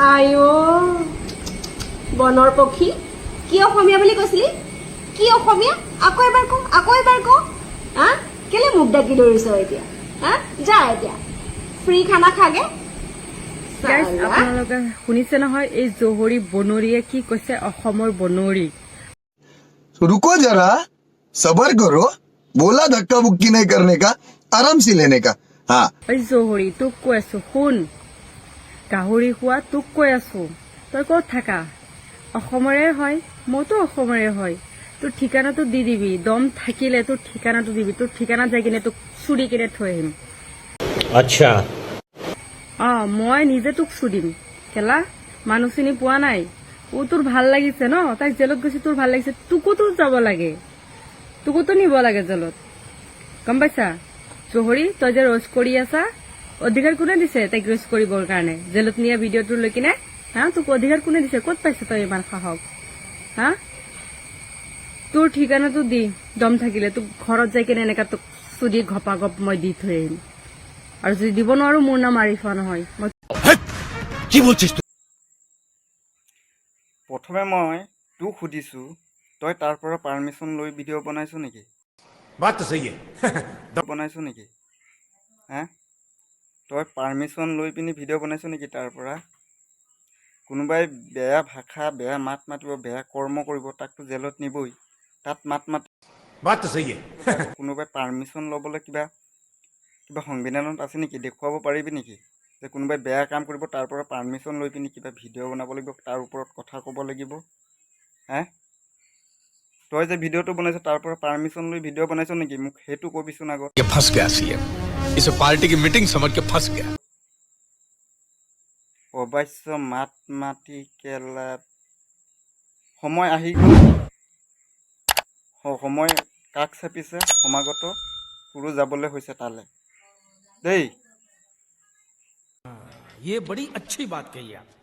আয়ো বনৰ পক্ষী কি অসমীয়া বুলি কৈছিলি কি অসমীয়া আকৌ এবাৰ ক হা কেলে মুখ ডাকি ধৰিছ এতিয়া হা যা এতিয়া ফ্ৰী খানা খাগে গাইজ আপোনালোকে শুনিছে নহয় এই জহৰী বনৰীয়ে কি কৈছে অসমৰ বনৰী रुको जरा सबर करो बोला धक्का बुक्की नहीं करने का आराम से लेने का हाँ এই জহৰী তোক কৈ আছো শুন গাহৰি খোৱা তোক কৈ আছো তই ক'ত থাকা অসমৰে হয় মইতো অসমৰে হয় তোৰ ঠিকানাটো দি দিবি দম থাকিলে তোৰ ঠিকানাটো দিবি তোৰ ঠিকানা যাই কিনে তোক চুৰি কিনে থৈ আহিম আচ্ছা মই নিজে তোক চুৰিম কেলা মানুহ চিনি পোৱা নাই ও তোৰ ভাল লাগিছে ন তাইক জেলত গৈছে তোৰ ভাল লাগিছে তোকোতো যাব লাগে তোকোতো নিব লাগে জেলত গম পাইছা জহৰী তই যে ৰ'জ কৰি আছা অধিকাৰ কোনে দিছে তাইক ৰ'জ কৰিবৰ কাৰণে জেলত নিয়া ভিডিঅ'টো লৈ কিনে হা তোক অধিকাৰ কোনে দিছে ক'ত পাইছে তই ইমান সাহস হা তোৰ ঠিকানাটো দি দম থাকিলে তোক ঘৰত যাই কিনে এনেকা তোক চুৰি ঘপা ঘপ মই দি থৈ আহিম আৰু যদি দিব নোৱাৰো মোৰ নাম আৰিফা নহয় মই কি বলছিস তুই প্ৰথমে মই তোক সুধিছোঁ তই তাৰ পৰা পাৰ্মিশ্যন লৈ ভিডিঅ' বনাইছ নেকি बात तो सही है বনাইছ নেকি হা তই পাৰ্মিশ্যন লৈ পিনি ভিডিঅ' বনাইছ নেকি তাৰ পৰা কোনোবাই বেয়া ভাষা বেয়া মাত মাতিব বেয়া কৰ্ম কৰিব তাকতো জেলত নিবই তাত মাত बात तो सही है কোনোবাই পাৰ্মিশ্যন ল'বলৈ কিবা সংবিধানত আছে নেকি দেখুৱাব পাৰিবি নেকি যে কোনোবাই বেয়া কাম কৰিব তাৰ পৰা পাৰ্মিশ্যন লৈ পিনি কিবা ভিডিঅ' বনাব লাগিব তাৰ ওপৰত কথা ক'ব লাগিব হে তই যে ভিডিঅ'টো বনাইছ তাৰ পৰা পাৰ্মিশ্যন লৈ ভিডিঅ' বনাইছ নেকি মোক সেইটো কবিচোন আগত ये फंस गया सीएम इसे पार्टी की मीटिंग समझ के फंस गया অৱশ্য মাত মাতি কেলা সময় আহি গ'ল সময় কাষ চাপিছে সমাগত তোৰো যাবলৈ হৈছে তালৈ দেই ये बड़ी अच्छी बात कही आप